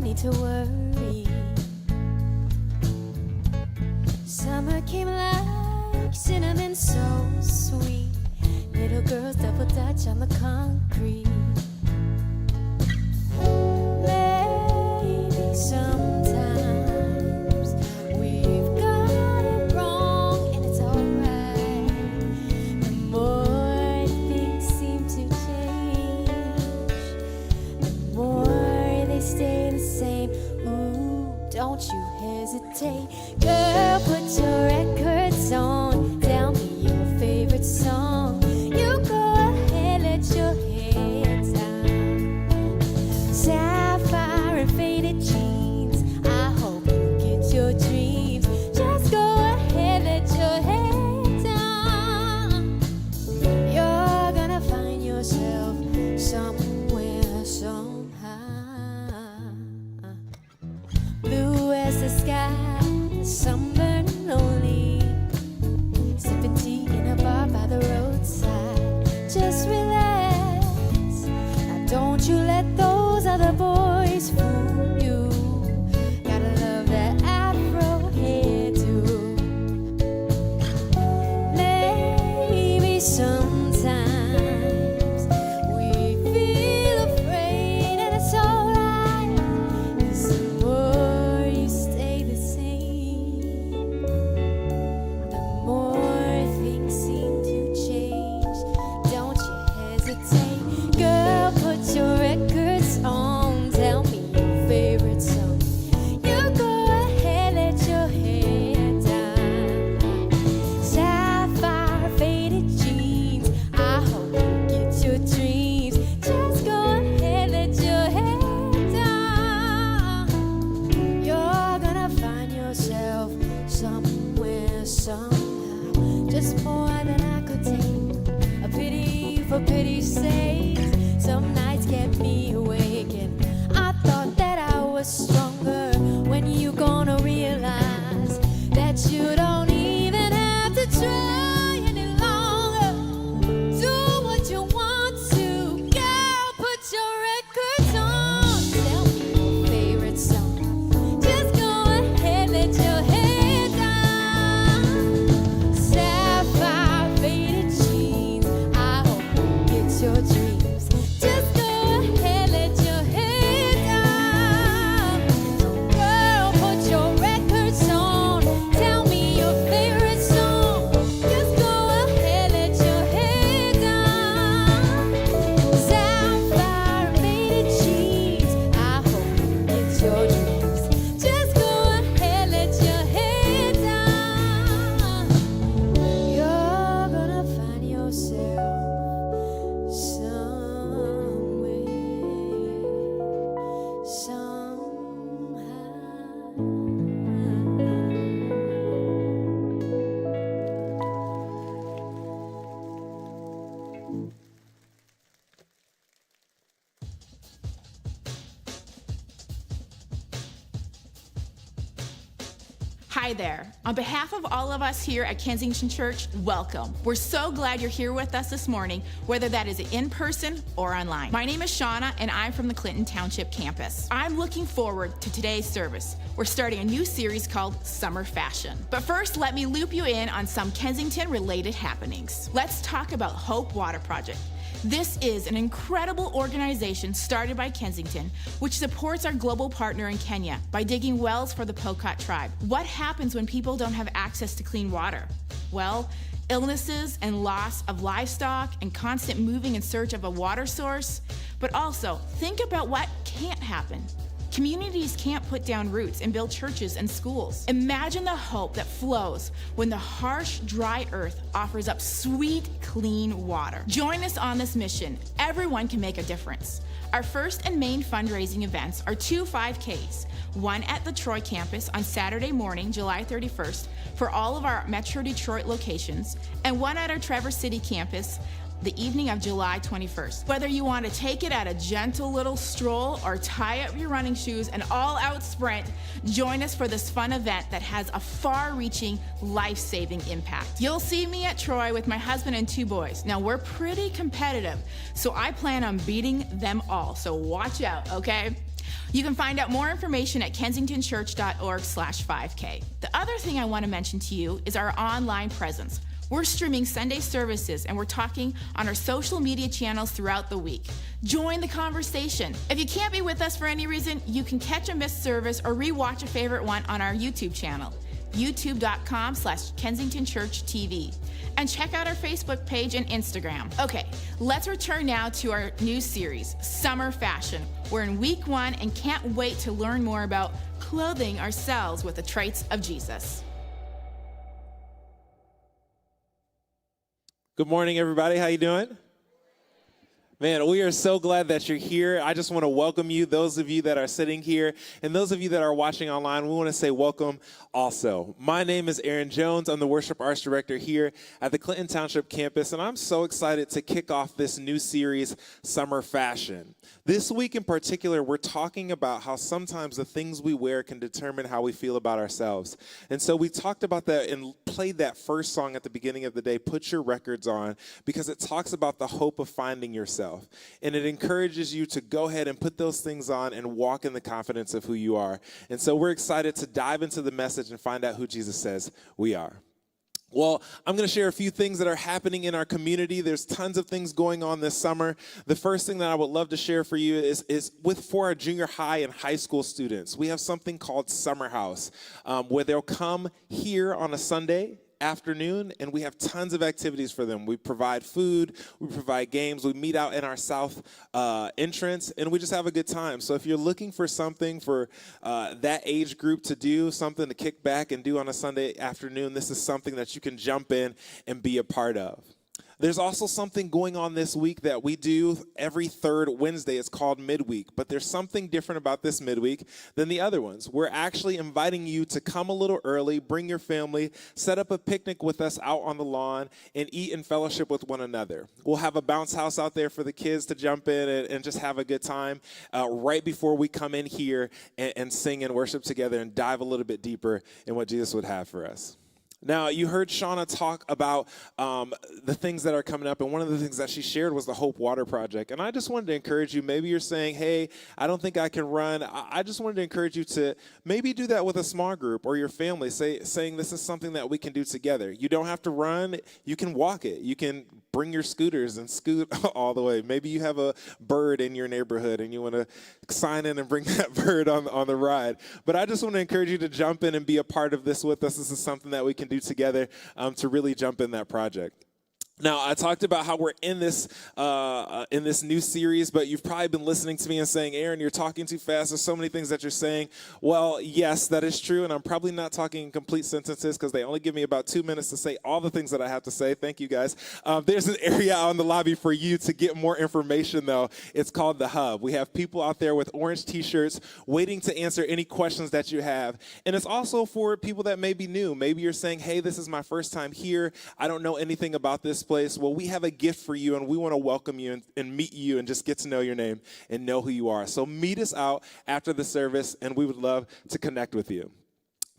need to worry. Summer came like cinnamon, so sweet. Little girls double dutch on the concrete. Maybe sometimes we've got it wrong, and it's alright. The more things seem to change, the more they stay the same. Ooh, don't you hesitate. Girl, put your records on. Tell me your favorite song. You go ahead, let your head down. Sapphire and faded jeans. I hope you get your dreams. Just go ahead, let your head down. You're gonna find yourself somewhere, somehow. Blue as the sky, sunburned and lonely, sipping tea in a bar by the roadside. Just relax. Now don't you let those other boys fool you. Gotta love that afro hairdo. Maybe sometimes we feel afraid, and it's alright. 'Cause the more you stay the same, the more things seem to change. Don't you hesitate. Girl, put your records on. Tell me your favorite song. You go ahead, let your hair down. Sapphire faded jeans. I hope you get your dreams. Just go ahead, let your hair down. You're gonna find yourself somewhere, somehow. Just more than I could take. A pity for pity's sake. Some nights kept me awake, and I thought that I was stronger. When you gonna realize that you don't even have to try any longer? Do what you want to. Girl, put your records on. Tell me your favorite song. Just go ahead, let your head down. Sapphire faded jeans. I hope you get your dreams. Just go ahead, let your head down. Girl, put your records on. Tell me your favorite song. Just go ahead, let your head down. Sapphire faded jeans. I hope you get your dreams. Just go ahead, let your head down. You're gonna find yourself somewhere, somehow. Hi there. On behalf of all of us here at Kensington Church, welcome. We're so glad you're here with us this morning, whether that is in person or online. My name is Shauna, and I'm from the Clinton Township campus. I'm looking forward to today's service. We're starting a new series called Summer Fashion. But first, let me loop you in on some Kensington-related happenings. Let's talk about Hope Water Project. This is an incredible organization started by Kensington, which supports our global partner in Kenya by digging wells for the Pokot tribe. What happens when people don't have access to clean water? Well, illnesses and loss of livestock and constant moving in search of a water source. But also, think about what can't happen. Communities can't put down roots and build churches and schools. Imagine the hope that flows when the harsh, dry earth offers up sweet, clean water. Join us on this mission. Everyone can make a difference. Our first and main fundraising events are 2 5Ks, one at the Troy campus on Saturday morning, July 31st, for all of our Metro Detroit locations, and one at our Traverse City campus the evening of July 21st. Whether you want to take it at a gentle little stroll or tie up your running shoes and all-out sprint, join us for this fun event that has a far-reaching, life-saving impact. You'll see me at Troy with my husband and 2 boys. Now, we're pretty competitive, so I plan on beating them all, so watch out, okay? You can find out more information at kensingtonchurch.org/5K. The other thing I want to mention to you is our online presence. We're streaming Sunday services, and we're talking on our social media channels throughout the week. Join the conversation. If you can't be with us for any reason, you can catch a missed service or rewatch a favorite one on our YouTube channel, youtube.com/KensingtonChurchTV. And check out our Facebook page and Instagram. Okay, let's return now to our new series, Summer Fashion. We're in week 1 and can't wait to learn more about clothing ourselves with the traits of Jesus. Good morning, everybody. How you doing? Man, we are so glad that you're here. I just want to welcome you, those of you that are sitting here, and those of you that are watching online. We want to say welcome also. My name is Aaron Jones. I'm the Worship Arts Director here at the Clinton Township campus, and I'm so excited to kick off this new series, Summer Fashion. This week in particular, we're talking about how sometimes the things we wear can determine how we feel about ourselves. And so we talked about that and played that first song at the beginning of the day, Put Your Records On, because it talks about the hope of finding yourself. And it encourages you to go ahead and put those things on and walk in the confidence of who you are. And so we're excited to dive into the message and find out who Jesus says we are. Well, I'm going to share a few things that are happening in our community. There's tons of things going on this summer. The first thing that I would love to share for you is for our junior high and high school students. We have something called Summer House, where they'll come here on a Sunday afternoon, and we have tons of activities for them. We provide food, we provide games, we meet out in our south entrance, and we just have a good time. So if you're looking for something for that age group to do, something to kick back and do on a Sunday afternoon, this is something that you can jump in and be a part of. There's also something going on this week that we do every third Wednesday. It's called Midweek, but there's something different about this midweek than the other ones. We're actually inviting you to come a little early, bring your family, set up a picnic with us out on the lawn, and eat and fellowship with one another. We'll have a bounce house out there for the kids to jump in and just have a good time right before we come in here and sing and worship together and dive a little bit deeper in what Jesus would have for us. Now, you heard Shauna talk about the things that are coming up, and one of the things that she shared was the Hope Water Project. And I just wanted to encourage you, maybe you're saying, hey, I don't think I can run. I just wanted to encourage you to maybe do that with a small group or your family, saying this is something that we can do together. You don't have to run. You can walk it. You can bring your scooters and scoot all the way. Maybe you have a bird in your neighborhood and you want to sign in and bring that bird on the ride. But I just want to encourage you to jump in and be a part of this with us. This is something that we can do together to really jump in that project. Now, I talked about how we're in this new series, but you've probably been listening to me and saying, Aaron, you're talking too fast. There's so many things that you're saying. Well, yes, that is true, and I'm probably not talking in complete sentences because they only give me about 2 minutes to say all the things that I have to say. Thank you, guys. There's an area out in the lobby for you to get more information, though. It's called The Hub. We have people out there with orange T-shirts waiting to answer any questions that you have. And it's also for people that may be new. Maybe you're saying, hey, this is my first time here. I don't know anything about this place. Well, we have a gift for you, and we want to welcome you and meet you and just get to know your name and know who you are. So meet us out after the service, and we would love to connect with you.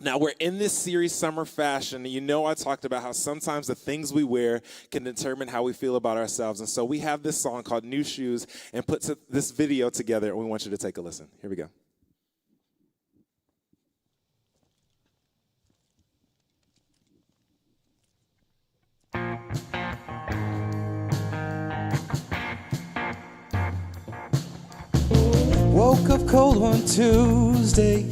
Now, we're in this series, Summer Fashion, and you know I talked about how sometimes the things we wear can determine how we feel about ourselves. And so we have this song called New Shoes and put this video together, and we want you to take a listen. Here we go. Woke up cold one Tuesday.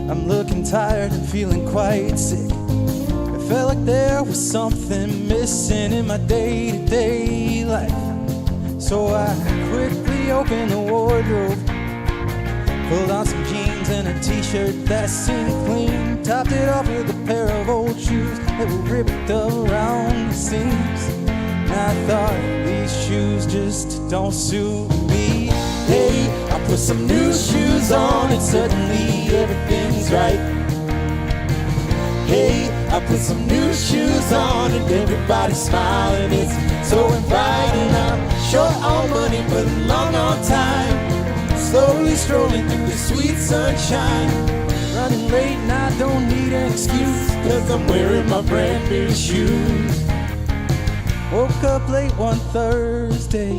I'm looking tired and feeling quite sick. It felt like there was something missing in my day-to-day life. So I quickly opened the wardrobe, pulled on some jeans and a t-shirt that seemed clean, topped it off with a pair of old shoes that were ripped around the seams. And I thought, these shoes just don't suit me. Hey, I put some new shoes on and suddenly everything's right. Hey, I put some new shoes on and everybody's smiling. It's so inviting. I'm short on money but long on time, slowly strolling through the sweet sunshine. Running late and I don't need an excuse, cause I'm wearing my brand new shoes. Woke up late one Thursday,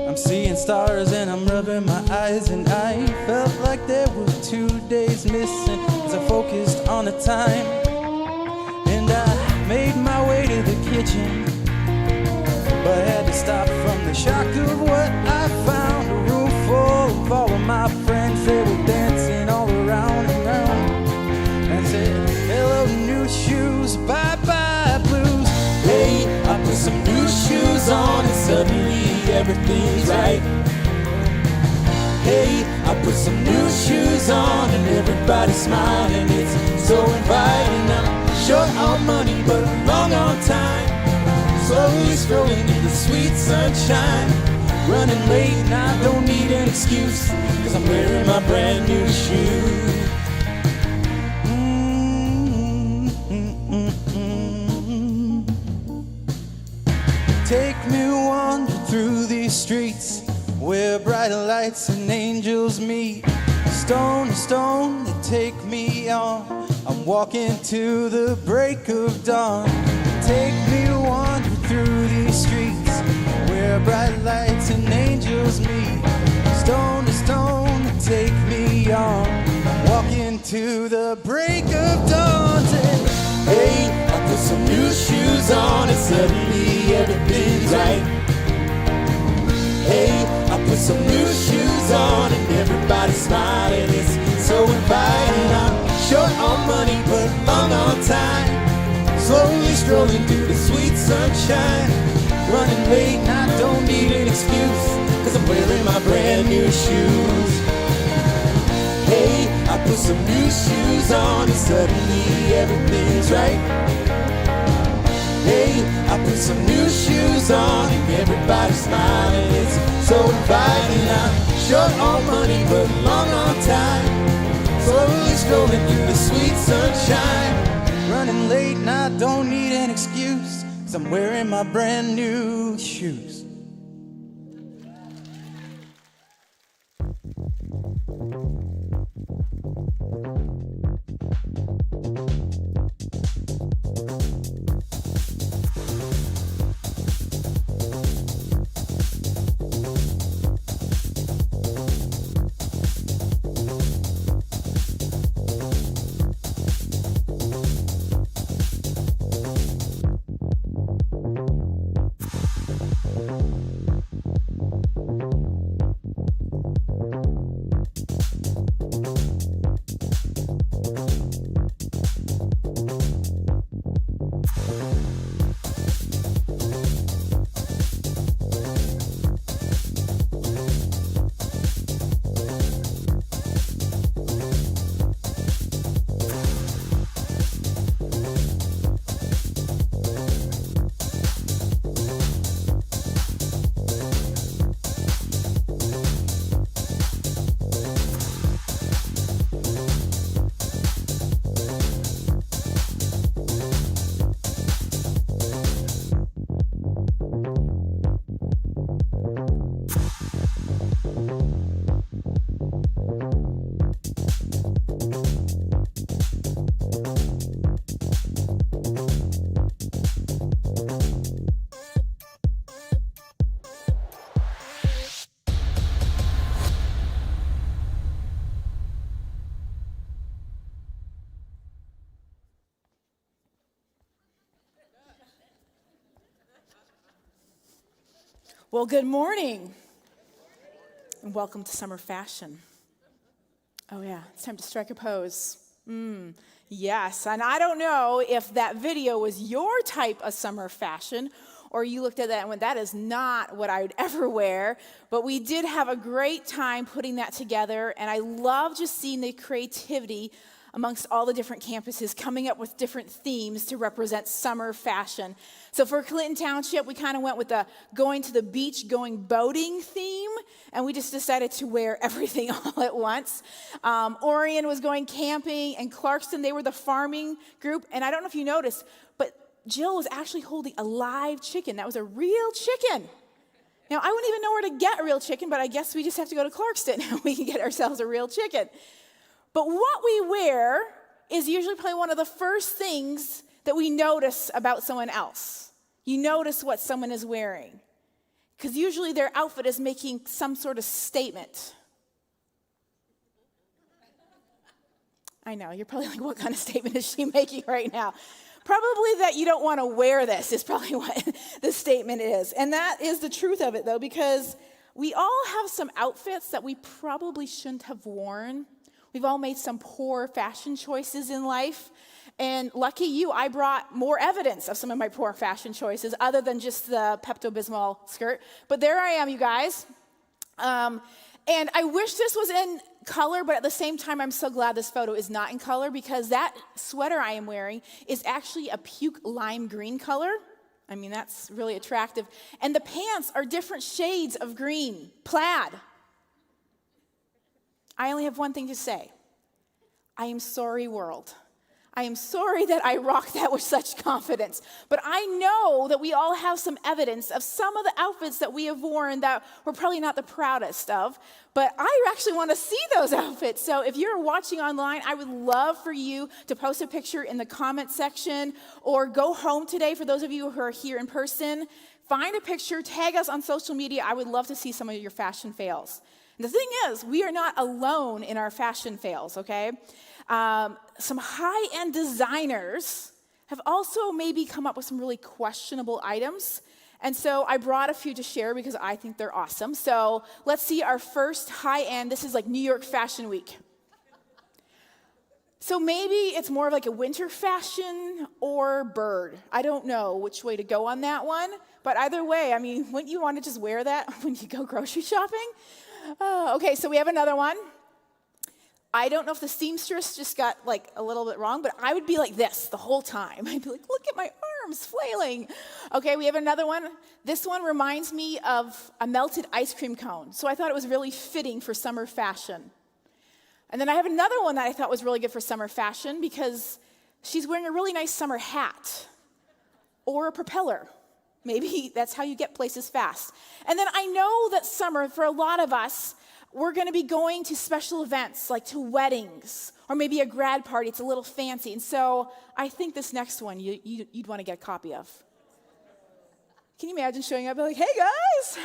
I'm seeing stars and I'm rubbing my eyes, and I felt like there were 2 days missing as I focused on the time. And I made my way to the kitchen, but I had to stop from the shock of what I found. A room full of all of my friends, they were dancing all around and round. And said, hello new shoes, bye-bye blues. Hey, I put some new shoes on and suddenly everything's right. Hey, I put some new shoes on and everybody's smiling. It's so inviting. I'm short on money but long on time. Slowly strolling in the sweet sunshine. Running late and I don't need an excuse, 'cause I'm wearing my brand new shoes. Take me wandering through these streets where bright lights and angels meet. Stone to stone, they take me on. I'm walking to the break of dawn. Take me wandering through these streets where bright lights and angels meet. Stone to stone, they take me on. I'm walking to the break of dawn. Hey, I put some new shoes on and suddenly everything's right. Hey, I put some new shoes on and everybody's smiling. It's so inviting. I'm short on money but long on time. Slowly strolling through the sweet sunshine. Running late and I don't need an excuse, 'cause I'm wearing my brand new shoes. Hey, I put some new shoes on and suddenly everything's right. Hey, I put some new shoes on and everybody's smiling. It's so inviting. I'm short on money but long on time. Slowly strolling through the sweet sunshine. Running late and I don't need an excuse, 'cause I'm wearing my brand new shoes. Well, good morning, and welcome to Summer Fashion. Oh yeah, it's time to strike a pose. Yes, and I don't know if that video was your type of summer fashion, or you looked at that and went, that is not what I would ever wear, but we did have a great time putting that together, and I love just seeing the creativity amongst all the different campuses coming up with different themes to represent summer fashion. So for Clinton Township, we kind of went with the going to the beach, going boating theme, and we just decided to wear everything all at once. Orion was going camping, and Clarkston, they were the farming group, and I don't know if you noticed, but Jill was actually holding a live chicken. That was a real chicken. Now, I wouldn't even know where to get a real chicken, but I guess we just have to go to Clarkston and we can get ourselves a real chicken. But what we wear is usually probably one of the first things that we notice about someone else. You notice what someone is wearing. Because usually their outfit is making some sort of statement. I know, you're probably like, what kind of statement is she making right now? Probably that you don't want to wear this is probably what the statement is. And that is the truth of it, though, because we all have some outfits that we probably shouldn't have worn. We've all made some poor fashion choices in life. And lucky you, I brought more evidence of some of my poor fashion choices other than just the Pepto-Bismol skirt. But there I am, you guys. And I wish this was in color, but at the same time, I'm so glad this photo is not in color because that sweater I am wearing is actually a puke lime green color. I mean, that's really attractive. And the pants are different shades of green, plaid. I only have one thing to say. I am sorry, world. I am sorry that I rock that with such confidence. But I know that we all have some evidence of some of the outfits that we have worn that we're probably not the proudest of. But I actually want to see those outfits. So if you're watching online, I would love for you to post a picture in the comment section or go home today for those of you who are here in person. Find a picture, tag us on social media. I would love to see some of your fashion fails. And the thing is, we are not alone in our fashion fails, okay? Some high-end designers have also maybe come up with some really questionable items. And so I brought a few to share because I think they're awesome. So let's see our first high-end. This is like New York Fashion Week. So maybe it's more of like a winter fashion or bird. I don't know which way to go on that one. But either way, I mean, wouldn't you want to just wear that when you go grocery shopping? Okay, so we have another one. I don't know if the seamstress just got like a little bit wrong, but I would be like this the whole time. I'd be like, look at my arms flailing. Okay, we have another one. This one reminds me of a melted ice cream cone. So I thought it was really fitting for summer fashion. And then I have another one that I thought was really good for summer fashion because she's wearing a really nice summer hat or a propeller. Maybe that's how you get places fast. And then I know that summer, for a lot of us, we're going to be going to special events, like to weddings, or maybe a grad party. It's a little fancy. And so I think this next one you'd want to get a copy of. Can you imagine showing up and like, hey guys,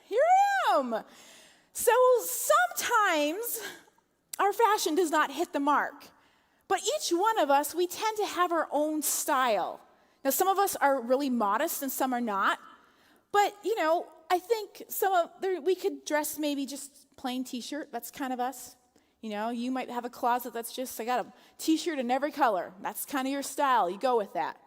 here I am. So sometimes our fashion does not hit the mark. But each one of us, we tend to have our own style. Now, some of us are really modest and some are not. But, you know, I think we could dress maybe just plain t-shirt. That's kind of us. You know, you might have a closet that's just, I got a t-shirt in every color. That's kind of your style. You go with that.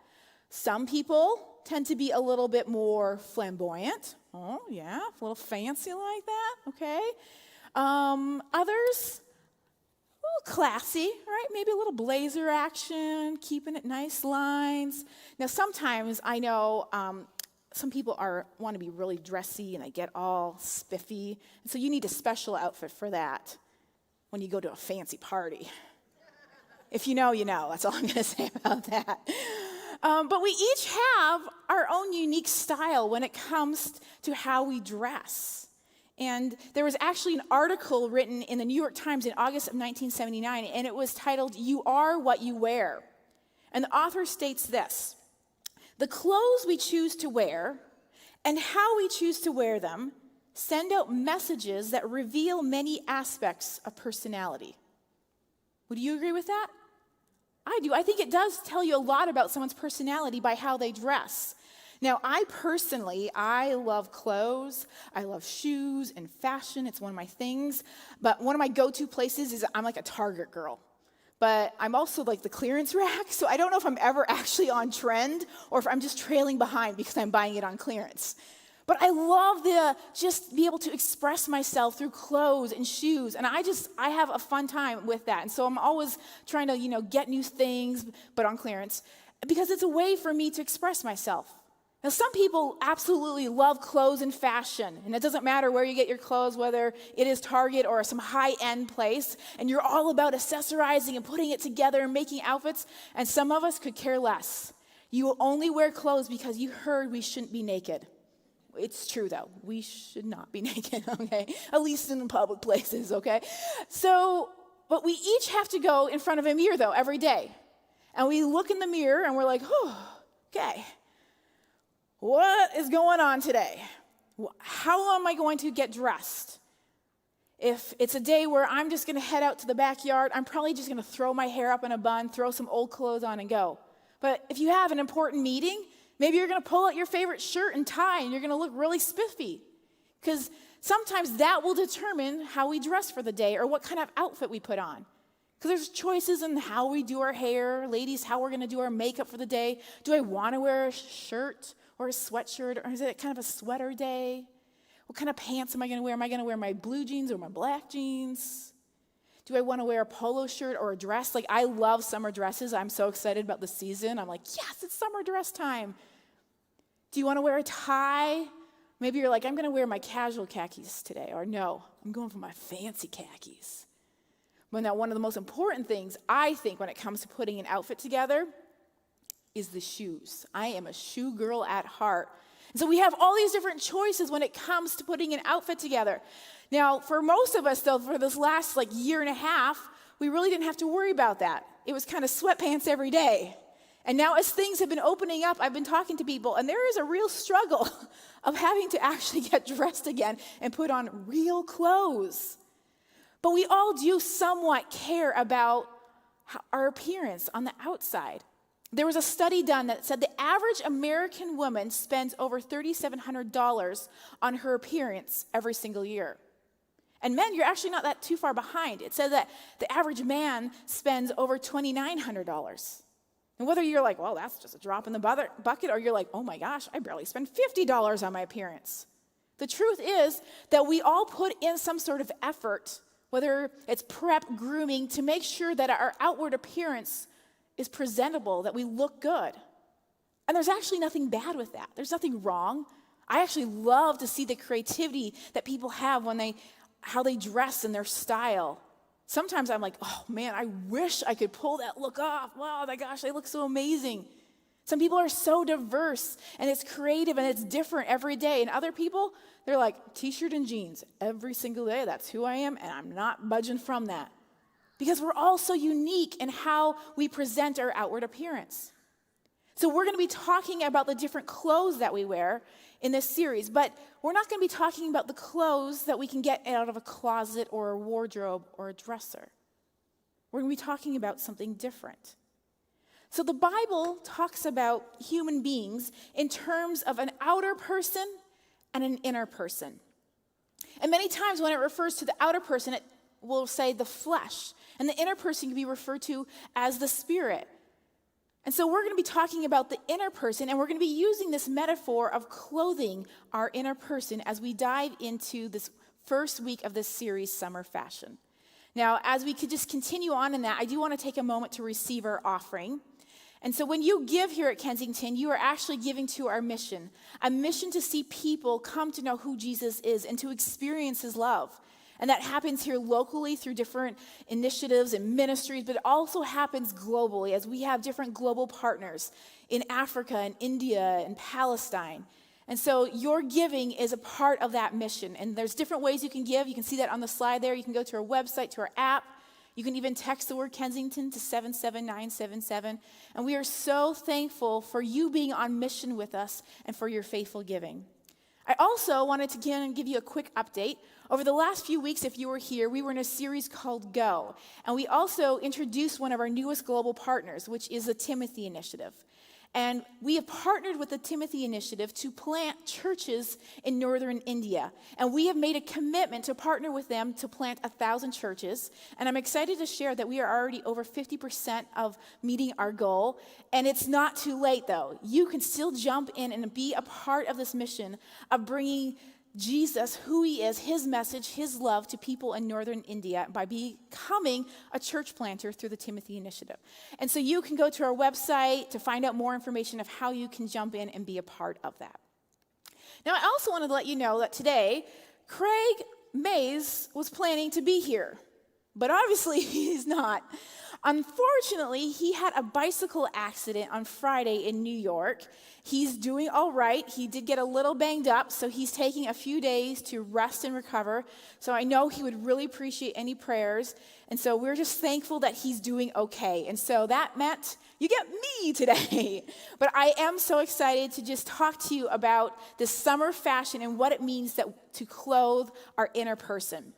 Some people tend to be a little bit more flamboyant. Oh, yeah, a little fancy like that. Okay. Others, a little classy, right? Maybe a little blazer action, keeping it nice lines. Now, sometimes I know some people want to be really dressy and they get all spiffy. And so you need a special outfit for that when you go to a fancy party. If you know, you know. That's all I'm going to say about that. But we each have our own unique style when it comes to how we dress. And there was actually an article written in the New York Times in August of 1979, and it was titled, "You Are What You Wear." And the author states this: the clothes we choose to wear and how we choose to wear them send out messages that reveal many aspects of personality. Would you agree with that? I do. I think it does tell you a lot about someone's personality by how they dress. Now, I love clothes. I love shoes and fashion. It's one of my things. But one of my go-to places is I'm like a Target girl. But I'm also like the clearance rack, so I don't know if I'm ever actually on trend or if I'm just trailing behind because I'm buying it on clearance. But I love just be able to express myself through clothes and shoes, and I have a fun time with that. And so I'm always trying to, get new things, but on clearance, because it's a way for me to express myself. Now, some people absolutely love clothes and fashion, and it doesn't matter where you get your clothes, whether it is Target or some high-end place, and you're all about accessorizing and putting it together and making outfits, and some of us could care less. You will only wear clothes because you heard we shouldn't be naked. It's true, though. We should not be naked, okay? At least in public places, okay? So, but we each have to go in front of a mirror, though, every day. And we look in the mirror, and we're like, okay. What is going on today? How am I going to get dressed? If it's a day where I'm just going to head out to the backyard, I'm probably just going to throw my hair up in a bun, throw some old clothes on, and go. But if you have an important meeting, maybe you're going to pull out your favorite shirt and tie, and you're going to look really spiffy. Because sometimes that will determine how we dress for the day or what kind of outfit we put on. Because there's choices in how we do our hair, ladies, how we're going to do our makeup for the day. Do I want to wear a shirt or a sweatshirt, or is it kind of a sweater day? What kind of pants am I going to wear? Am I going to wear my blue jeans or my black jeans? Do I want to wear a polo shirt or a dress? Like, I love summer dresses. I'm so excited about the season. I'm like, yes, it's summer dress time. Do you want to wear a tie? Maybe you're like, I'm going to wear my casual khakis today. Or no, I'm going for my fancy khakis. But now, one of the most important things, I think, when it comes to putting an outfit together is the shoes. I am a shoe girl at heart. And so we have all these different choices when it comes to putting an outfit together. Now, for most of us, though, for this last year and a half, we really didn't have to worry about that. It was kind of sweatpants every day. And now as things have been opening up, I've been talking to people, and there is a real struggle of having to actually get dressed again and put on real clothes. But we all do somewhat care about our appearance on the outside. There was a study done that said the average American woman spends over $3,700 on her appearance every single year. And men, you're actually not that too far behind. It says that the average man spends over $2,900. And whether you're like, well, that's just a drop in the bucket, or you're like, oh my gosh, I barely spend $50 on my appearance. The truth is that we all put in some sort of effort, whether it's prep, grooming, to make sure that our outward appearance is presentable, that we look good. And there's actually nothing bad with that. There's nothing wrong. I actually love to see the creativity that people have how they dress and their style. Sometimes I'm like, oh man, I wish I could pull that look off. Wow, my gosh, they look so amazing. Some people are so diverse, and it's creative, and it's different every day. And other people, they're like, t-shirt and jeans every single day. That's who I am, and I'm not budging from that. Because we're all so unique in how we present our outward appearance. So we're going to be talking about the different clothes that we wear in this series, but we're not going to be talking about the clothes that we can get out of a closet or a wardrobe or a dresser. We're going to be talking about something different. So the Bible talks about human beings in terms of an outer person and an inner person. And many times when it refers to the outer person, it will say the flesh. And the inner person can be referred to as the spirit. And so we're going to be talking about the inner person, and we're going to be using this metaphor of clothing our inner person as we dive into this first week of this series, Summer Fashion. Now, as we could just continue on in that, I do want to take a moment to receive our offering. And so when you give here at Kensington, you are actually giving to our mission, a mission to see people come to know who Jesus is and to experience his love. And that happens here locally through different initiatives and ministries, but it also happens globally as we have different global partners in Africa and India and Palestine. And so your giving is a part of that mission. And there's different ways you can give. You can see that on the slide there. You can go to our website, to our app. You can even text the word Kensington to 77977. And we are so thankful for you being on mission with us and for your faithful giving. I also wanted to give you a quick update. Over the last few weeks, if you were here, we were in a series called Go. And we also introduced one of our newest global partners, which is the Timothy Initiative. And we have partnered with the Timothy Initiative to plant churches in northern India. And we have made a commitment to partner with them to plant 1,000 churches. And I'm excited to share that we are already over 50% of meeting our goal. And it's not too late, though. You can still jump in and be a part of this mission of bringing Jesus, who he is, his message, his love to people in northern India by becoming a church planter through the Timothy Initiative. And so you can go to our website to find out more information of how you can jump in and be a part of that. Now, I also wanted to let you know that today, Craig Mays was planning to be here, but obviously he's not. Unfortunately, he had a bicycle accident on Friday in New York. He's doing all right. He did get a little banged up, so he's taking a few days to rest and recover. So I know he would really appreciate any prayers. And so we're just thankful that he's doing okay. And so that meant you get me today. But I am so excited to just talk to you about this summer fashion and what it means to clothe our inner person.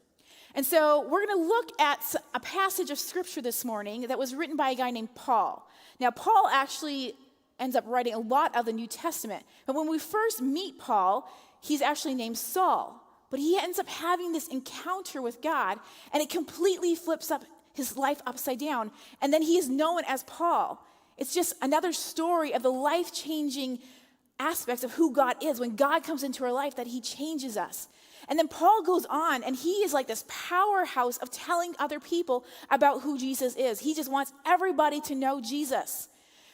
And so we're going to look at a passage of scripture this morning that was written by a guy named Paul. Now, Paul actually ends up writing a lot of the New Testament. But when we first meet Paul, he's actually named Saul. But he ends up having this encounter with God, and it completely flips up his life upside down. And then he is known as Paul. It's just another story of the life-changing aspects of who God is. When God comes into our life, that he changes us. And then Paul goes on, and he is like this powerhouse of telling other people about who Jesus is. He just wants everybody to know Jesus.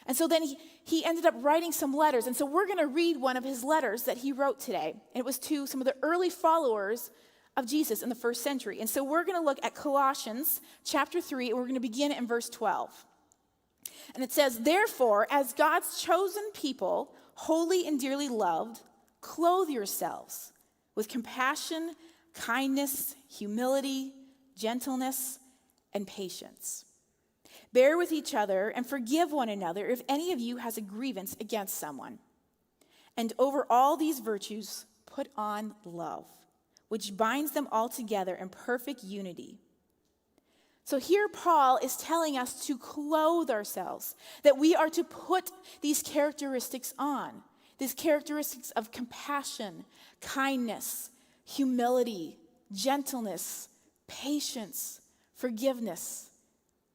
And so then he ended up writing some letters. And so we're going to read one of his letters that he wrote today. And it was to some of the early followers of Jesus in the first century. And so we're going to look at Colossians chapter 3, and we're going to begin in verse 12. And it says, "Therefore, as God's chosen people, holy and dearly loved, clothe yourselves with compassion, kindness, humility, gentleness, and patience. Bear with each other and forgive one another if any of you has a grievance against someone. And over all these virtues, put on love, which binds them all together in perfect unity." So here Paul is telling us to clothe ourselves, that we are to put these characteristics on. These characteristics of compassion, kindness, humility, gentleness, patience, forgiveness,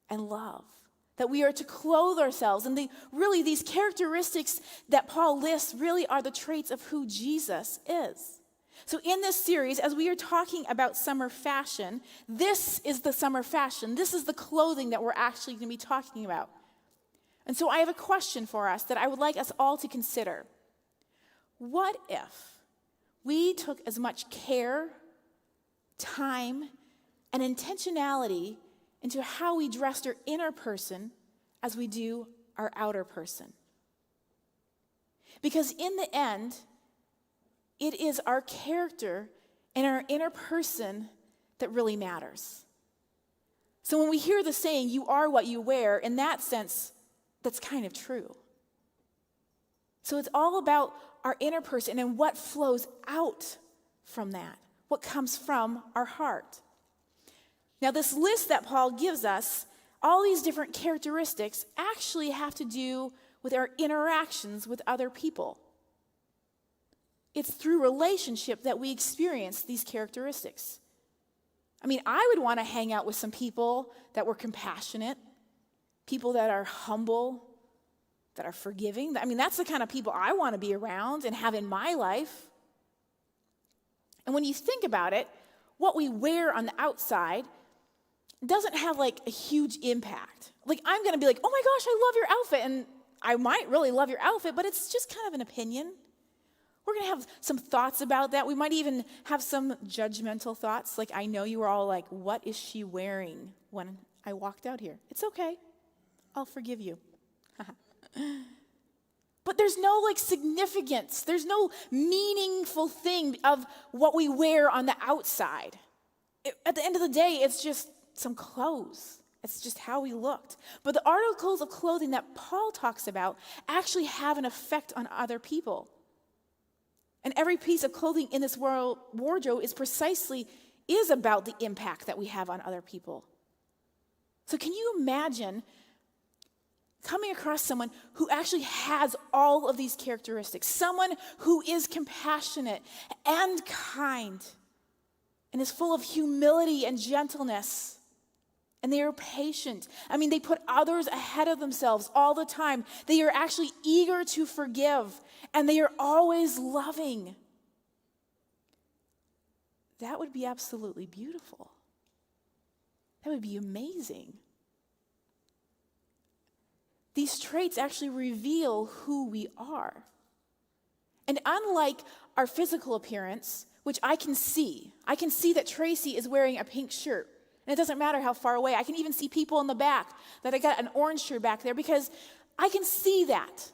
and love. That we are to clothe ourselves. And these characteristics that Paul lists really are the traits of who Jesus is. So in this series, as we are talking about summer fashion, this is the summer fashion. This is the clothing that we're actually going to be talking about. And so I have a question for us that I would like us all to consider. What if we took as much care, time, and intentionality into how we dressed our inner person as we do our outer person? Because in the end, it is our character and our inner person that really matters. So when we hear the saying, "you are what you wear," in that sense, that's kind of true. So it's all about our inner person and what flows out from that, what comes from our heart. Now, this list that Paul gives us, all these different characteristics actually have to do with our interactions with other people. It's through relationship that we experience these characteristics. I mean, I would want to hang out with some people that were compassionate, people that are humble, that are forgiving. I mean, that's the kind of people I want to be around and have in my life. And when you think about it, what we wear on the outside doesn't have like a huge impact. Like, I'm going to be like, "Oh my gosh, I love your outfit." And I might really love your outfit, but it's just kind of an opinion. We're going to have some thoughts about that. We might even have some judgmental thoughts. Like, I know you were all like, "What is she wearing when I walked out here?" It's okay. I'll forgive you. But there's no like significance. There's no meaningful thing of what we wear on the outside. At the end of the day, it's just some clothes. It's just how we looked. But the articles of clothing that Paul talks about actually have an effect on other people. And every piece of clothing in this wardrobe is about the impact that we have on other people. So can you imagine coming across someone who actually has all of these characteristics? Someone who is compassionate and kind and is full of humility and gentleness. And they are patient. I mean, they put others ahead of themselves all the time. They are actually eager to forgive. And they are always loving. That would be absolutely beautiful. That would be amazing. These traits actually reveal who we are. And unlike our physical appearance, which I can see that Tracy is wearing a pink shirt. And it doesn't matter how far away. I can even see people in the back that I got an orange shirt back there because I can see that.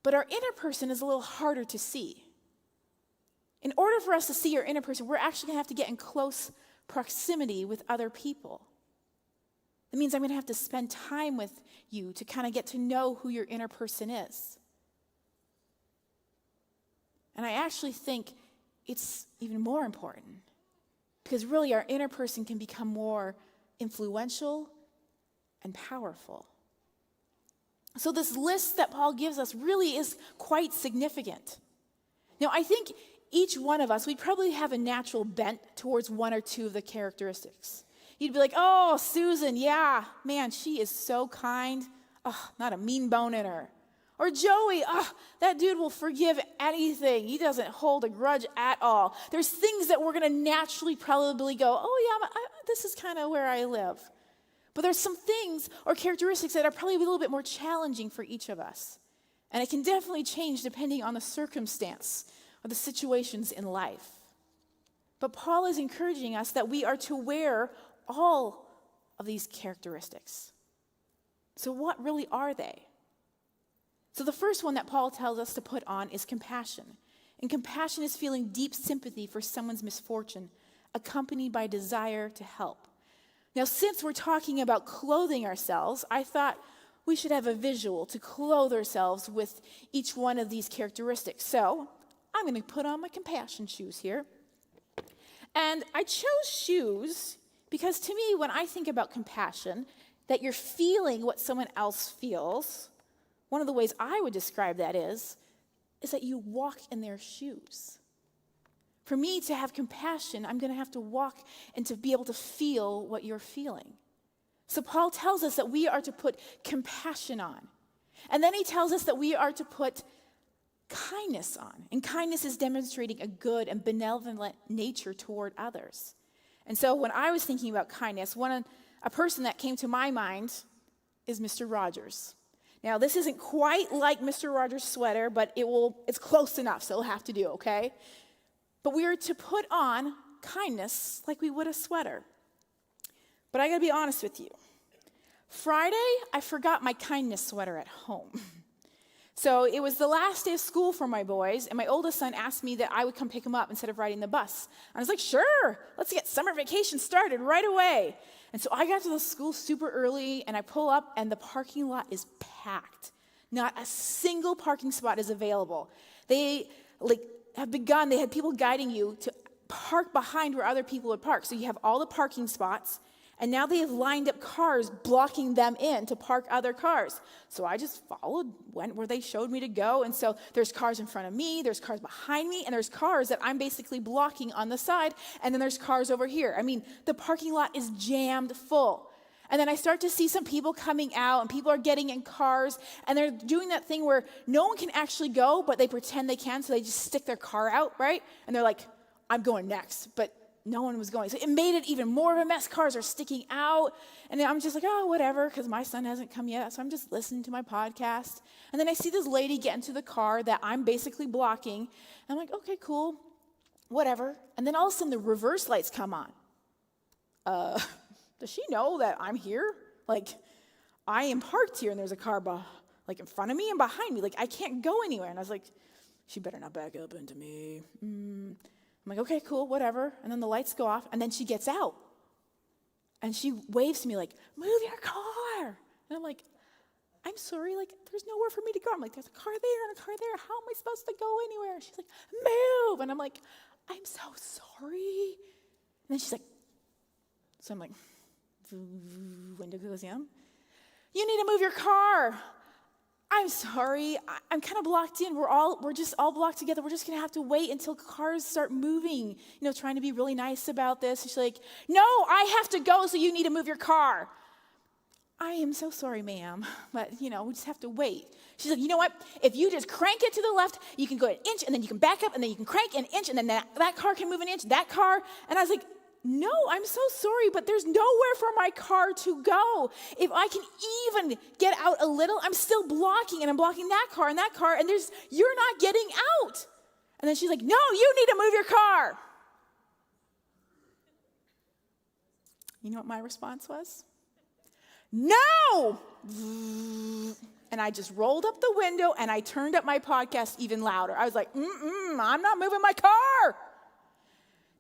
But our inner person is a little harder to see. In order for us to see our inner person, we're actually going to have to get in close proximity with other people. That means I'm going to have to spend time with you to kind of get to know who your inner person is. And I actually think it's even more important because really our inner person can become more influential and powerful. So this list that Paul gives us really is quite significant. Now, I think each one of us, we probably have a natural bent towards one or two of the characteristics. You'd be like, oh, Susan, yeah, man, she is so kind. Oh, not a mean bone in her. Or Joey, that dude will forgive anything. He doesn't hold a grudge at all. There's things that we're going to naturally probably go, oh yeah, this is kind of where I live. But there's some things or characteristics that are probably a little bit more challenging for each of us. And it can definitely change depending on the circumstance or the situations in life. But Paul is encouraging us that we are to wear all of these characteristics. So what really are they? So the first one that Paul tells us to put on is compassion. And compassion is feeling deep sympathy for someone's misfortune, accompanied by desire to help. Now, since we're talking about clothing ourselves, I thought we should have a visual to clothe ourselves with each one of these characteristics. So I'm going to put on my compassion shoes here. And I chose shoes because to me, when I think about compassion, that you're feeling what someone else feels, one of the ways I would describe that is that you walk in their shoes. For me to have compassion, I'm going to have to walk and to be able to feel what you're feeling. So Paul tells us that we are to put compassion on. And then he tells us that we are to put kindness on. And kindness is demonstrating a good and benevolent nature toward others. And so when I was thinking about kindness, a person that came to my mind is Mr. Rogers. Now, this isn't quite like Mr. Rogers' sweater, but it's close enough, so it'll have to do, okay? But we are to put on kindness like we would a sweater. But I gotta be honest with you. Friday, I forgot my kindness sweater at home. So it was the last day of school for my boys, and my oldest son asked me that I would come pick him up instead of riding the bus. And I was like, sure, let's get summer vacation started right away. And so I got to the school super early, and I pull up, and the parking lot is packed. Not a single parking spot is available. They had people guiding you to park behind where other people would park. So you have all the parking spots, and now they have lined up cars blocking them in to park other cars. So I just went where they showed me to go. And so there's cars in front of me, there's cars behind me, and there's cars that I'm basically blocking on the side. And then there's cars over here. I mean, the parking lot is jammed full. And then I start to see some people coming out, and people are getting in cars, and they're doing that thing where no one can actually go, but they pretend they can, so they just stick their car out, right? And they're like, I'm going next, but no one was going. So it made it even more of a mess. Cars are sticking out. And I'm just like, oh, whatever, because my son hasn't come yet. So I'm just listening to my podcast. And then I see this lady get into the car that I'm basically blocking. And I'm like, okay, cool, whatever. And then all of a sudden the reverse lights come on. Does she know that I'm here? Like, I am parked here and there's a car in front of me and behind me. Like, I can't go anywhere. And I was like, she better not back up into me. I'm like, okay, cool, whatever. And then the lights go off, and then she gets out. And she waves to me like, move your car. And I'm like, I'm sorry, like, there's nowhere for me to go. I'm like, there's a car there and a car there. How am I supposed to go anywhere? And she's like, move. And I'm like, I'm so sorry. And then she's like, so I'm like, window goes down. You need to move your car. I'm sorry, I'm kind of blocked in. We're just all blocked together. We're just gonna have to wait until cars start moving, trying to be really nice about this. And she's like, no, I have to go, so you need to move your car. I am so sorry, ma'am, but we just have to wait. She's like, you know what? If you just crank it to the left, you can go an inch, and then you can back up, and then you can crank an inch, and then that car can move an inch, that car. And I was like, no, I'm so sorry, but there's nowhere for my car to go. If I can even get out a little, I'm still blocking, and I'm blocking that car, and you're not getting out. And then she's like, no, you need to move your car. You know what my response was? No! And I just rolled up the window and I turned up my podcast even louder. I was like, I'm not moving my car.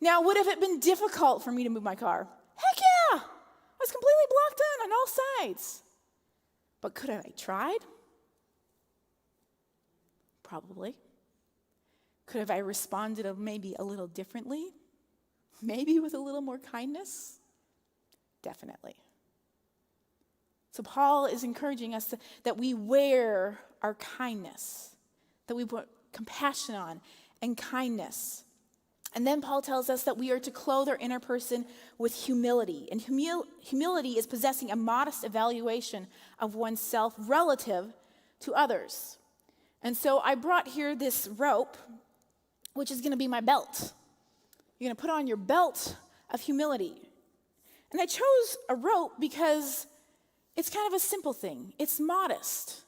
Now, would have it been difficult for me to move my car? Heck yeah! I was completely blocked in on all sides. But could I have tried? Probably. Could have I responded maybe a little differently? Maybe with a little more kindness? Definitely. So Paul is encouraging us that we wear our kindness, that we put compassion on and kindness. And then Paul tells us that we are to clothe our inner person with humility. And humility is possessing a modest evaluation of oneself relative to others. And so I brought here this rope, which is going to be my belt. You're going to put on your belt of humility. And I chose a rope because it's kind of a simple thing. It's modest.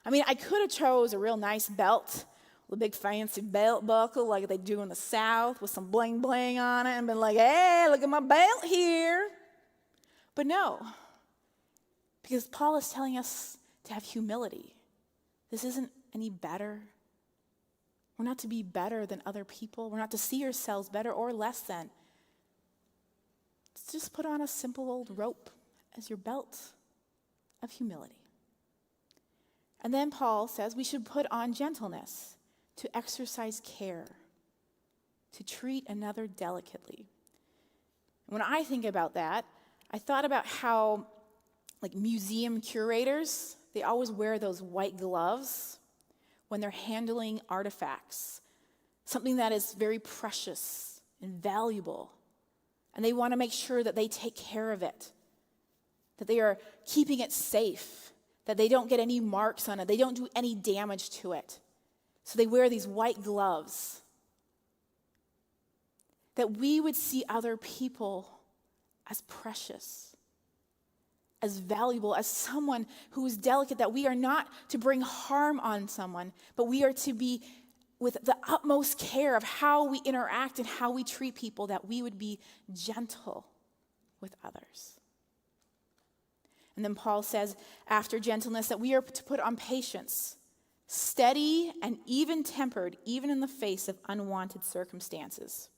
I mean, I could have chose a real nice belt with a big fancy belt buckle like they do in the South with some bling bling on it and been like, hey, look at my belt here. But no, because Paul is telling us to have humility. This isn't any better. We're not to be better than other people. We're not to see ourselves better or less than. Let's just put on a simple old rope as your belt of humility. And then Paul says we should put on gentleness, to exercise care, to treat another delicately. When I think about that, I thought about how, like museum curators, they always wear those white gloves when they're handling artifacts, something that is very precious and valuable. And they want to make sure that they take care of it, that they are keeping it safe, that they don't get any marks on it, they don't do any damage to it. So they wear these white gloves. That we would see other people as precious, as valuable, as someone who is delicate, that we are not to bring harm on someone, but we are to be with the utmost care of how we interact and how we treat people, that we would be gentle with others. And then Paul says, after gentleness, that we are to put on patience, steady and even-tempered, even in the face of unwanted circumstances.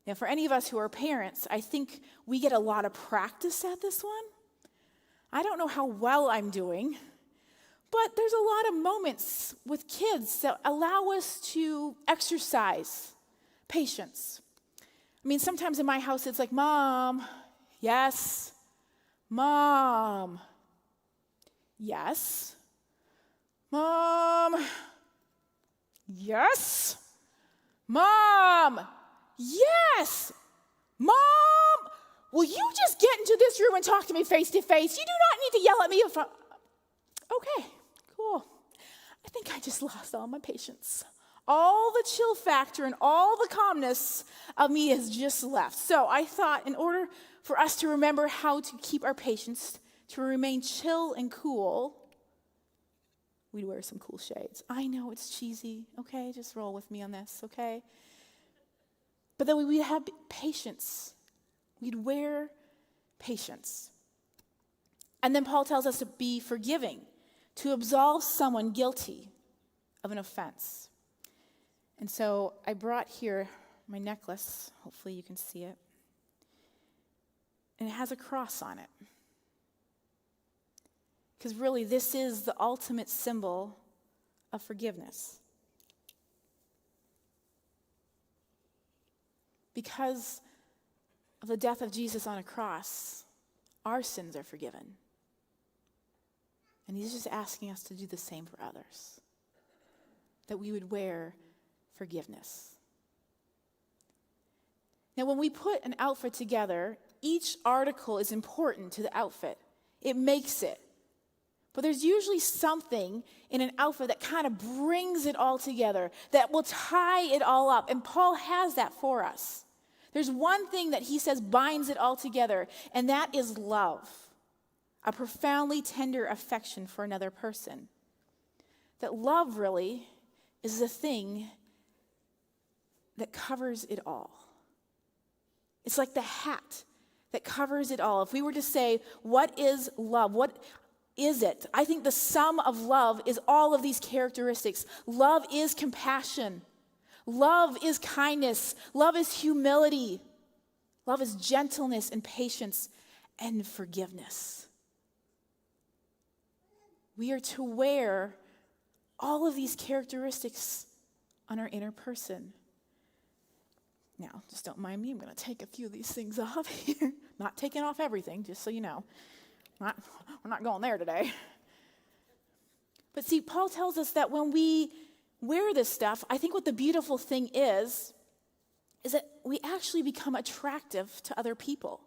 Now, for any of us who are parents, I think we get a lot of practice at this one. I don't know how well I'm doing, but there's a lot of moments with kids that allow us to exercise patience. I mean, sometimes in my house, it's like, Mom, yes. Mom, yes. Mom, yes. Mom, yes. Mom, will you just get into this room and talk to me face to face? You do not need to yell at me. Okay, cool. I think I just lost all my patience. All the chill factor and all the calmness of me has just left. So I thought, in order for us to remember how to keep our patience, to remain chill and cool, we'd wear some cool shades. I know it's cheesy, okay? Just roll with me on this, okay? But then we'd have patience. We'd wear patience. And then Paul tells us to be forgiving, to absolve someone guilty of an offense. And so I brought here my necklace. Hopefully you can see it. And it has a cross on it. Because really, this is the ultimate symbol of forgiveness. Because of the death of Jesus on a cross, our sins are forgiven. And he's just asking us to do the same for others. That we would wear forgiveness. Now, when we put an outfit together, each article is important to the outfit. It makes it. But there's usually something in an outfit that kind of brings it all together, that will tie it all up. And Paul has that for us. There's one thing that he says binds it all together, and that is love, a profoundly tender affection for another person. That love really is the thing that covers it all. It's like the hat that covers it all. If we were to say, what is love? What is it? I think the sum of love is all of these characteristics. Love is compassion. Love is kindness. Love is humility. Love is gentleness and patience and forgiveness. We are to wear all of these characteristics on our inner person. Now, just don't mind me. I'm going to take a few of these things off here. Not taking off everything, just so you know. We're not going there today. But see, Paul tells us that when we wear this stuff, I think what the beautiful thing is that we actually become attractive to other people.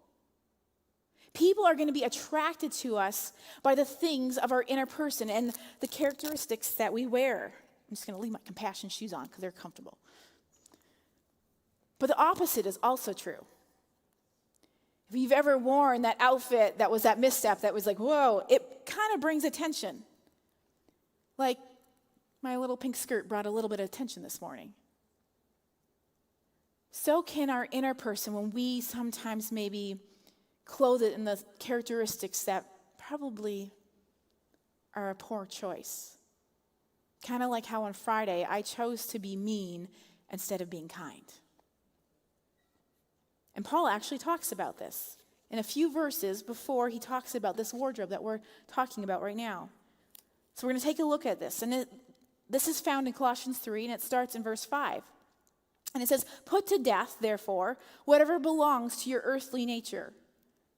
People are going to be attracted to us by the things of our inner person and the characteristics that we wear. I'm just going to leave my compassion shoes on because they're comfortable. But the opposite is also true. If you've ever worn that outfit that was that misstep that was like, whoa, it kind of brings attention. Like my little pink skirt brought a little bit of attention this morning. So can our inner person when we sometimes maybe clothe it in the characteristics that probably are a poor choice. Kind of like how on Friday I chose to be mean instead of being kind. And Paul actually talks about this in a few verses before he talks about this wardrobe that we're talking about right now. So we're going to take a look at this. And this is found in Colossians 3, and it starts in verse 5. And it says, "Put to death, therefore, whatever belongs to your earthly nature: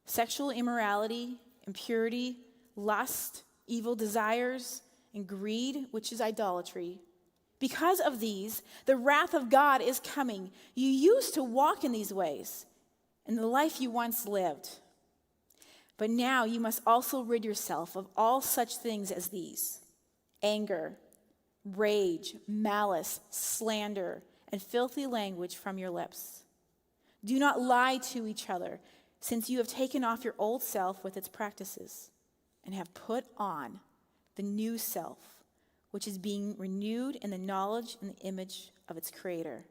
sexual immorality, impurity, lust, evil desires, and greed, which is idolatry. Because of these, the wrath of God is coming. You used to walk in these ways, in the life you once lived. But now you must also rid yourself of all such things as these: anger, rage, malice, slander, and filthy language from your lips. Do not lie to each other, since you have taken off your old self with its practices, and have put on the new self, which is being renewed in the knowledge and the image of its creator."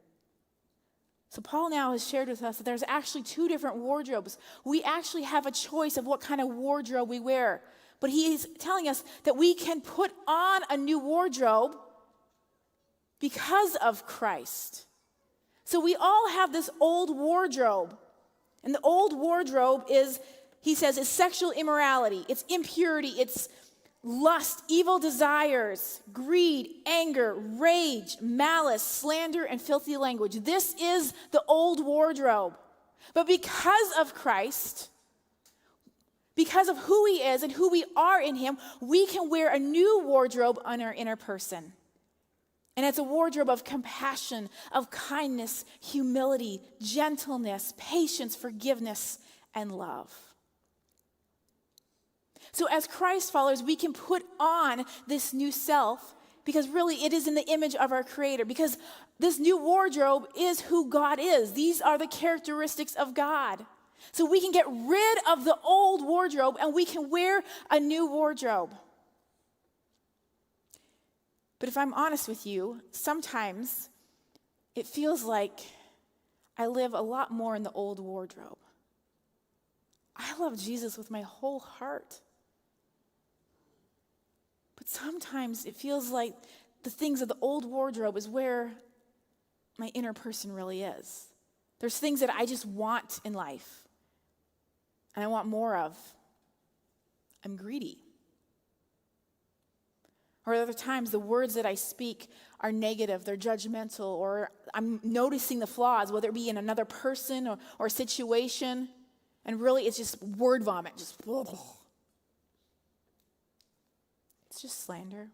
So Paul now has shared with us that there's actually two different wardrobes. We actually have a choice of what kind of wardrobe we wear. But he's telling us that we can put on a new wardrobe because of Christ. So we all have this old wardrobe. And the old wardrobe is, he says, is sexual immorality. It's impurity. It's lust, evil desires, greed, anger, rage, malice, slander, and filthy language. This is the old wardrobe. But because of Christ, because of who he is and who we are in him, we can wear a new wardrobe on our inner person. And it's a wardrobe of compassion, of kindness, humility, gentleness, patience, forgiveness, and love. So as Christ followers, we can put on this new self because really it is in the image of our Creator, because this new wardrobe is who God is. These are the characteristics of God. So we can get rid of the old wardrobe and we can wear a new wardrobe. But if I'm honest with you, sometimes it feels like I live a lot more in the old wardrobe. I love Jesus with my whole heart. But sometimes it feels like the things of the old wardrobe is where my inner person really is. There's things that I just want in life, and I want more of. I'm greedy. Or other times, the words that I speak are negative, they're judgmental, or I'm noticing the flaws, whether it be in another person or situation, and really it's just word vomit, just ugh. It's just slander.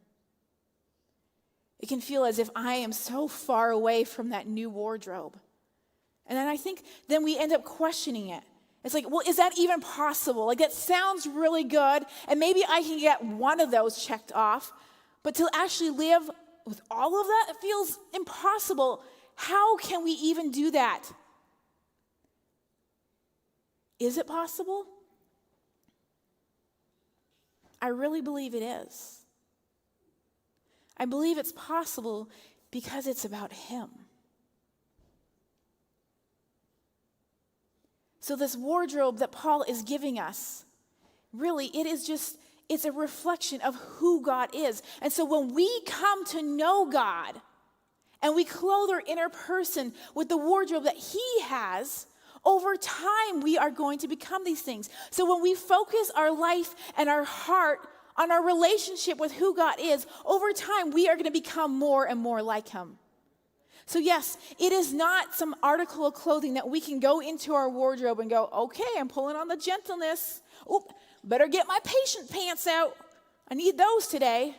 It can feel as if I am so far away from that new wardrobe. And then I think then we end up questioning it. It's like, well, is that even possible? Like, that sounds really good, and maybe I can get one of those checked off. But to actually live with all of that, it feels impossible. How can we even do that? Is it possible? I really believe it is. I believe it's possible because it's about him. So this wardrobe that Paul is giving us, really, it's a reflection of who God is. And so when we come to know God and we clothe our inner person with the wardrobe that he has, over time we are going to become these things. So when we focus our life and our heart on our relationship with who God is, over time we are going to become more and more like him. So yes, it is not some article of clothing that we can go into our wardrobe and go, okay, I'm pulling on the gentleness. Oop, better get my patient pants out. I need those today.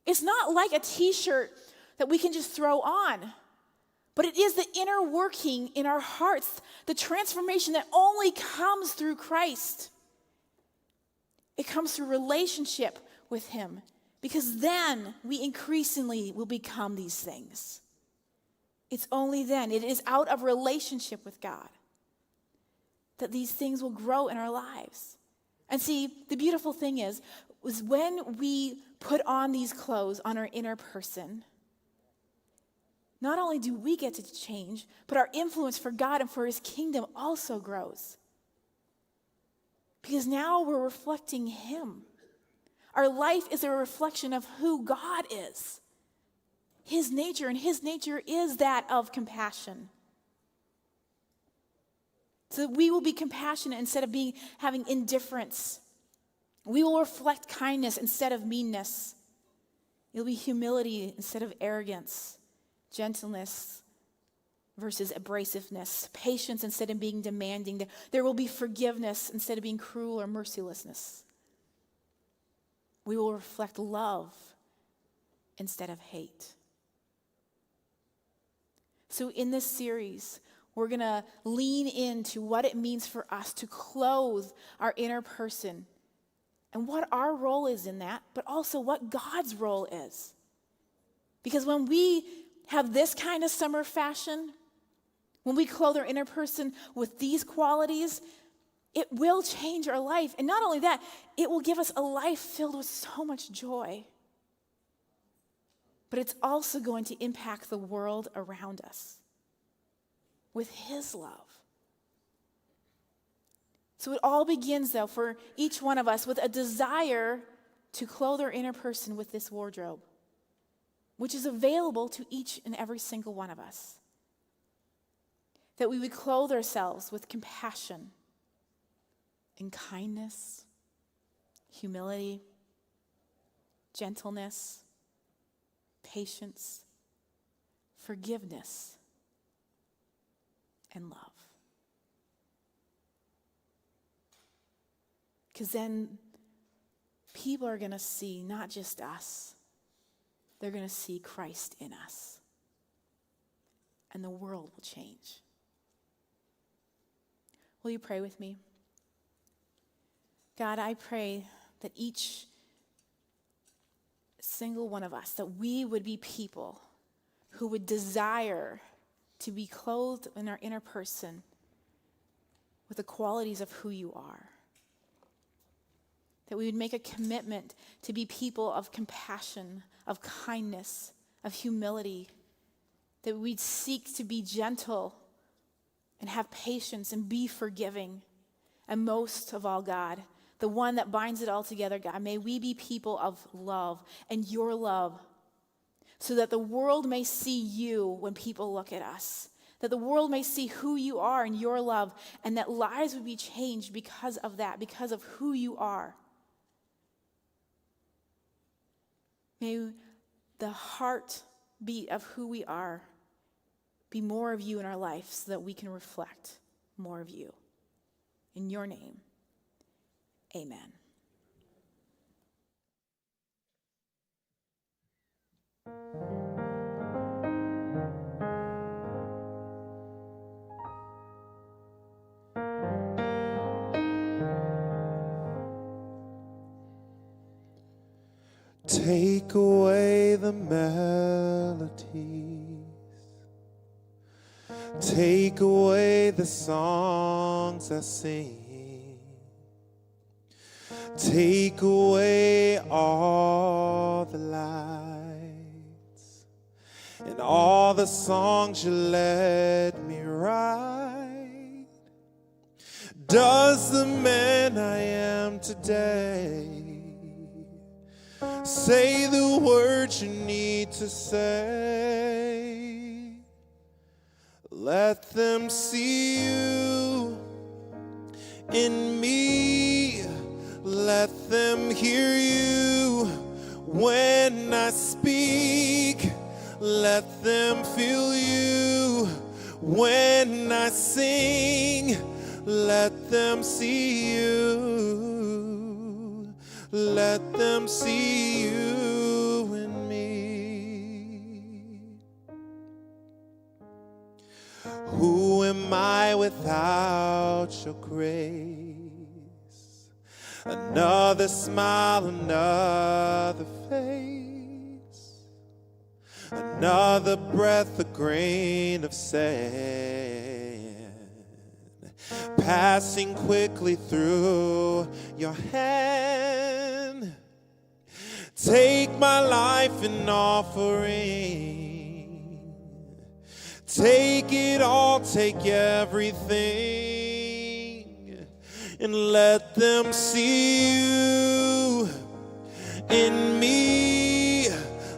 It's not like a t-shirt that we can just throw on. But it is the inner working in our hearts, the transformation that only comes through Christ. It comes through relationship with him, because then we increasingly will become these things. It's only then, it is out of relationship with God that these things will grow in our lives. And see, the beautiful thing is when we put on these clothes on our inner person, not only do we get to change, but our influence for God and for his kingdom also grows. Because now we're reflecting him. Our life is a reflection of who God is. His nature, and his nature is that of compassion. So we will be compassionate instead of having indifference. We will reflect kindness instead of meanness. It'll be humility instead of arrogance, gentleness versus abrasiveness, patience instead of being demanding. There will be forgiveness instead of being cruel or mercilessness. We will reflect love instead of hate. So in this series, we're going to lean into what it means for us to clothe our inner person and what our role is in that, but also what God's role is. Because when we have this kind of summer fashion, when we clothe our inner person with these qualities, it will change our life. And not only that, it will give us a life filled with so much joy. But it's also going to impact the world around us with his love. So it all begins, though, for each one of us with a desire to clothe our inner person with this wardrobe, which is available to each and every single one of us. That we would clothe ourselves with compassion and kindness, humility, gentleness, patience, forgiveness, and love. Because then people are going to see not just us, they're going to see Christ in us. And the world will change. Will you pray with me? God, I pray that each single one of us, that we would be people who would desire to be clothed in our inner person with the qualities of who you are. That we would make a commitment to be people of compassion, of kindness, of humility. That we'd seek to be gentle and have patience and be forgiving. And most of all, God, the one that binds it all together, God, may we be people of love and your love, so that the world may see you when people look at us. That the world may see who you are and your love, and that lives would be changed because of that, because of who you are. May the heartbeat of who we are be more of you in our life, so that we can reflect more of you. In your name, amen. Take away the melodies. Take away the songs I sing. Take away all the lights and all the songs you let me write. Does the man I am today say the words you need to say? Let them see you in me. Let them hear you when I speak. Let them feel you when I sing. Let them see you. Let them see you in me. Who am I without your grace? Another smile, another face, another breath, a grain of sand, passing quickly through your hand. Take my life an offering. Take it all, take everything, and let them see you in me.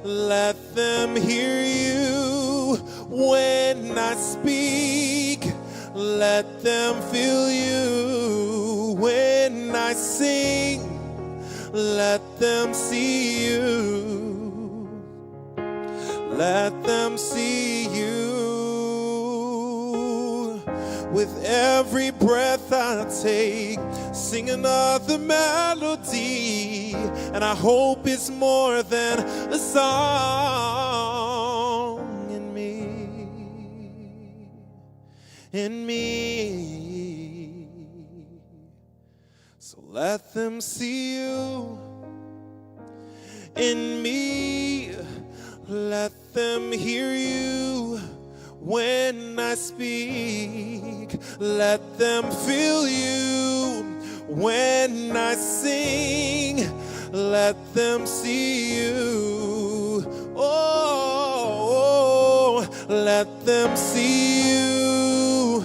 Let them hear you when I speak. Let them feel you when I sing. Let them see you. Let them see you. With every breath I take, sing another melody, and I hope it's more than a song in me. So let them see you in me. Let them hear you when I speak. Let them feel you when I sing. Let them see you. Oh, let them see you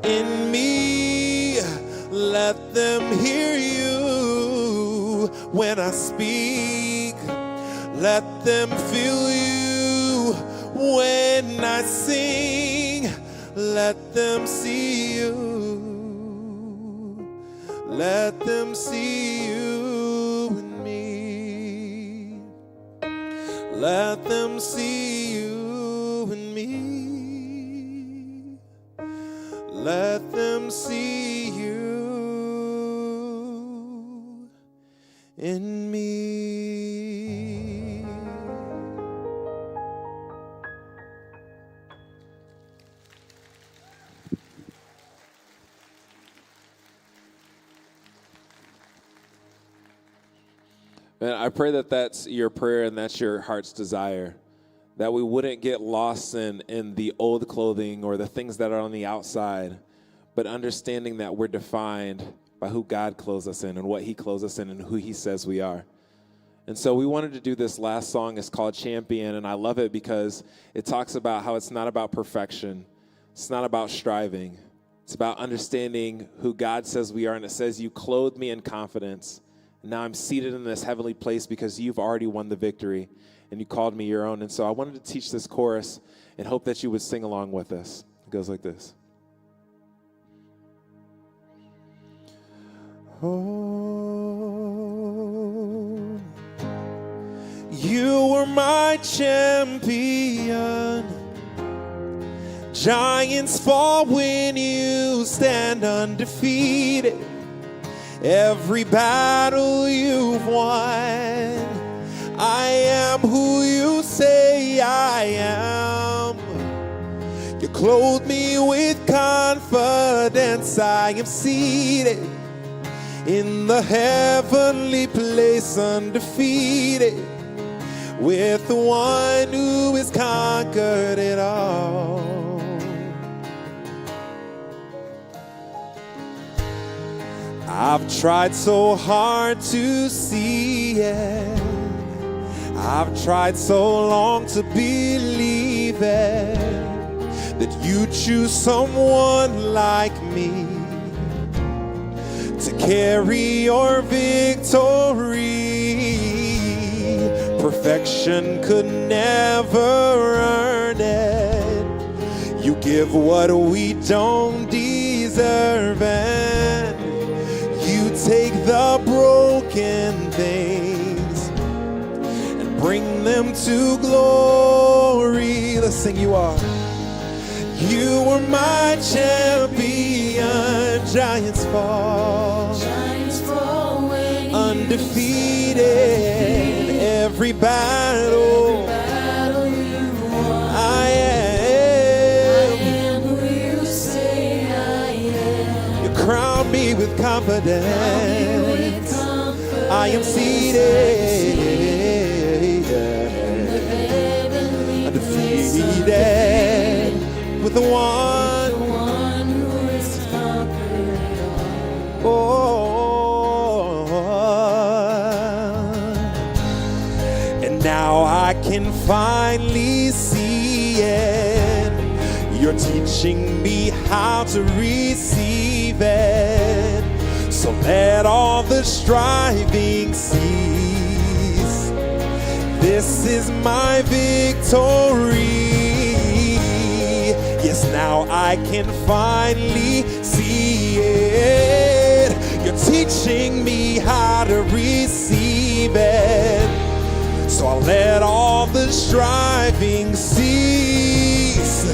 in me. Let them hear you when I speak. Let them feel you when I sing. Let them see you. Let them see you in me. Let them see you in me. Let them see you in me. And I pray that that's your prayer and that's your heart's desire, that we wouldn't get lost in the old clothing or the things that are on the outside, but understanding that we're defined by who God clothes us in and what he clothes us in and who he says we are. And so we wanted to do this last song. It's called Champion, and I love it because it talks about how it's not about perfection. It's not about striving. It's about understanding who God says we are, and it says, you clothed me in confidence. Now I'm seated in this heavenly place because you've already won the victory and you called me your own. And so I wanted to teach this chorus and hope that you would sing along with us. It goes like this. Oh, you were my champion. Giants fall when you stand undefeated. Every battle you've won, I am who you say I am. You clothe me with confidence. I am seated in the heavenly place, undefeated, with the one who has conquered it all. I've tried so hard to see it. I've tried so long to believe it, that you choose someone like me to carry your victory. Perfection could never earn it. You give what we don't deserve, and you take the broken things and bring them to glory. Let's sing. You are my champion. Giants fall when undefeated. Every battle I am who you say I am. You crown me with confidence. I am seated undefeated with the one who is conquered all. And now I can finally see it. You're teaching me how to receive it. So let all the striving cease. This is my victory. Yes, now I can finally see it. You're teaching me how to receive it. So I'll let all the striving cease,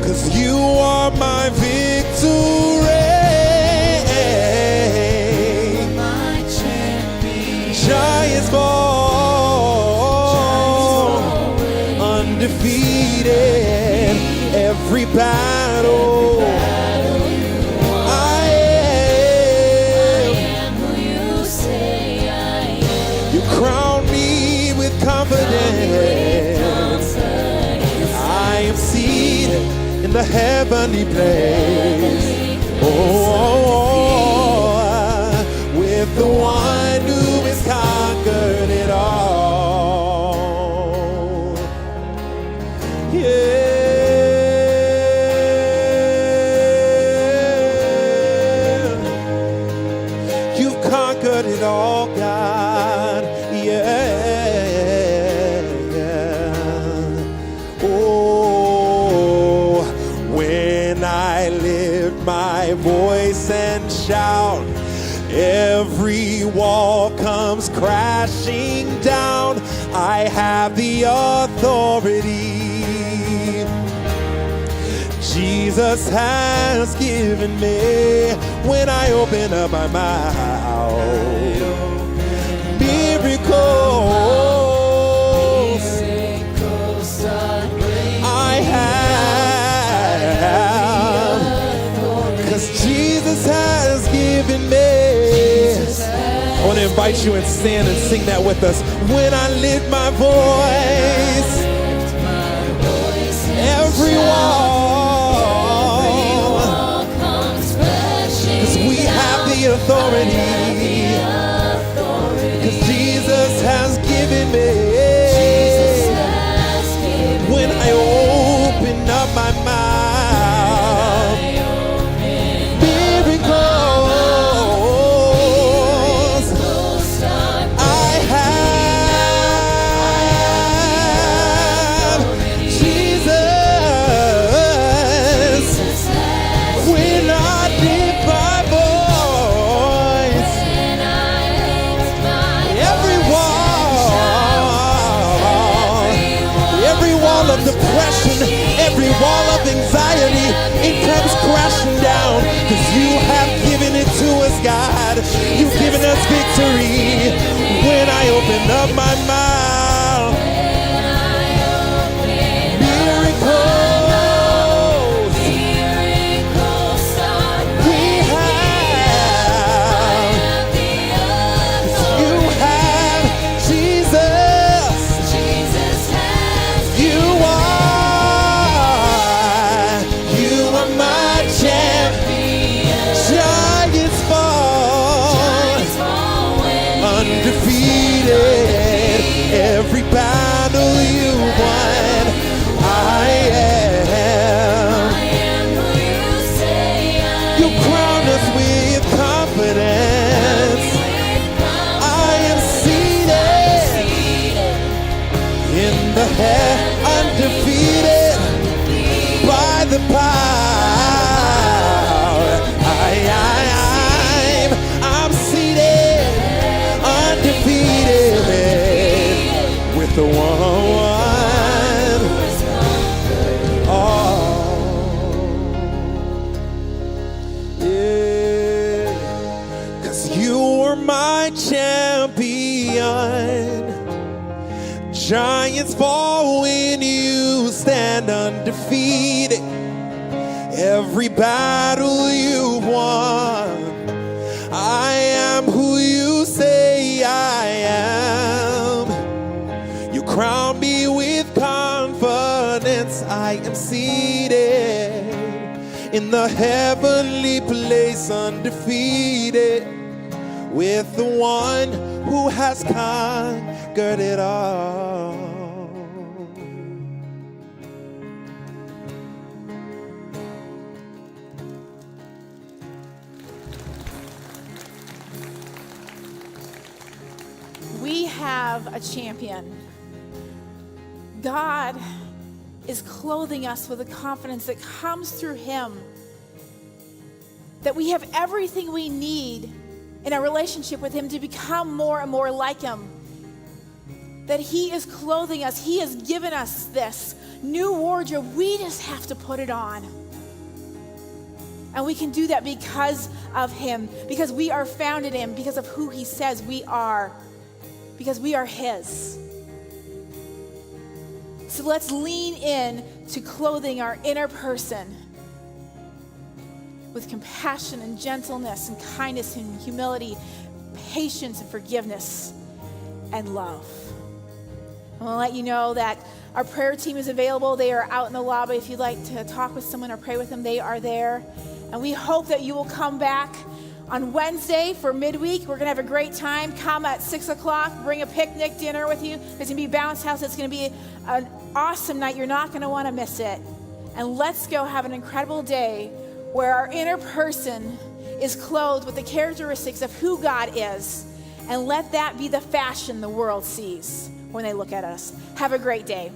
'cause you are my victory. My champion. Giants fall undefeated. Every battle I am who you say I am. You crown me with confidence. I am seated in the heavenly place. With the one who has conquered it all. Yeah. Conquered it all, God, yeah. Oh, when I lift my voice and shout, every wall comes crashing down. I have the authority Jesus has given me. When I open up my mouth, miracles I have, 'cause Jesus has given me. I want to invite you and stand and sing that with us. When I lift my voice, every wall, authority, 'cause Jesus has given me. When I open up my mouth, miracles I have. Jesus, when I lift my voice, of depression, every wall of anxiety, it comes crashing down, 'cause you have given it to us, God. You've given us victory. When I open up my mouth, miracles we have. You have Jesus. You are my champion. Giants fall undefeated. Every battle you won, I am who you say I am. You crown us with confidence. the head, undefeated by the power. I'm seated, undefeated with the one. My champion. Giants fall when you stand undefeated. Every battle you've won. I am who you say I am. You crown me with confidence. I am seated in the heavenly place, undefeated, with the one who has conquered it all. We have a champion. God is clothing us with a confidence that comes through him, that we have everything we need in our relationship with him to become more and more like him. That he is clothing us. He has given us this new wardrobe. We just have to put it on. And we can do that because of him, because we are found in him, because of who he says we are, because we are his. So let's lean in to clothing our inner person with compassion and gentleness and kindness and humility, patience and forgiveness and love. I want to let you know that our prayer team is available. They are out in the lobby. If you'd like to talk with someone or pray with them, they are there. And we hope that you will come back on Wednesday for midweek. We're going to have a great time. Come at 6 o'clock. Bring a picnic dinner with you. There's going to be bounce house. It's going to be an awesome night. You're not going to want to miss it. And let's go have an incredible day where our inner person is clothed with the characteristics of who God is. And let that be the fashion the world sees when they look at us. Have a great day.